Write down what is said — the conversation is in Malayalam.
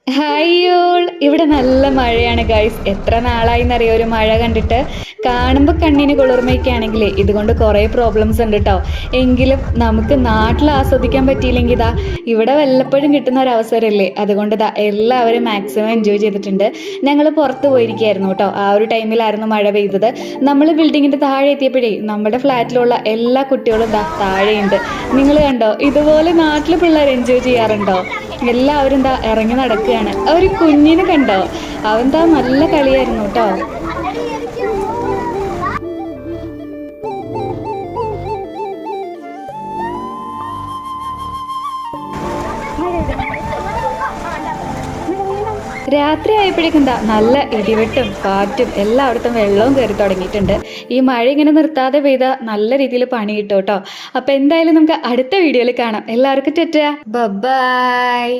ഹായ് ഓൾ, ഇവിടെ നല്ല മഴയാണ് ഗൈസ്. എത്ര നാളായിന്നറിയോ ഒരു മഴ കണ്ടിട്ട്. കാണുമ്പോൾ കണ്ണിന് കുളിർമയൊക്കെയാണെങ്കിലേ ഇതുകൊണ്ട് കുറേ പ്രോബ്ലംസ് ഉണ്ട് കേട്ടോ. എങ്കിലും നമുക്ക് നാട്ടിൽ ആസ്വദിക്കാൻ പറ്റിയില്ലെങ്കിൽ ഇതാ ഇവിടെ വല്ലപ്പോഴും കിട്ടുന്ന ഒരു അവസരമല്ലേ, അതുകൊണ്ട് ഇതാ എല്ലാവരും മാക്സിമം എൻജോയ് ചെയ്തിട്ടുണ്ട്. ഞങ്ങൾ പുറത്ത് പോയിരിക്കുകയായിരുന്നു കേട്ടോ. ആ ഒരു ടൈമിലായിരുന്നു മഴ പെയ്തത്. നമ്മൾ ബിൽഡിങ്ങിൻ്റെ താഴെ എത്തിയപ്പോഴേ നമ്മുടെ ഫ്ലാറ്റിലുള്ള എല്ലാ കുട്ടികളും ഇതാ താഴെയുണ്ട്. നിങ്ങൾ കണ്ടോ, ഇതുപോലെ നാട്ടിൽ പിള്ളേർ എൻജോയ് ചെയ്യാറുണ്ടോ? എല്ലാവരും എന്താ ഇറങ്ങി നടക്കുകയാണ്. ഒരു കുഞ്ഞിനെ കണ്ടോ, അവൻ താ നല്ല കളിയായിരുന്നു കേട്ടോ. രാത്രി ആയപ്പോഴേക്കും എന്താ നല്ല ഇടിവെട്ടും കാറ്റും എല്ലായിടത്തും വെള്ളവും കയറി തുടങ്ങിയിട്ടുണ്ട്. ഈ മഴ ഇങ്ങനെ നിർത്താതെ പെയ്ത നല്ല രീതിയിൽ പണി കിട്ടും കേട്ടോ. അപ്പൊ എന്തായാലും നമുക്ക് അടുത്ത വീഡിയോയിൽ കാണാം. എല്ലാവർക്കും ടാറ്റാ, ബൈ.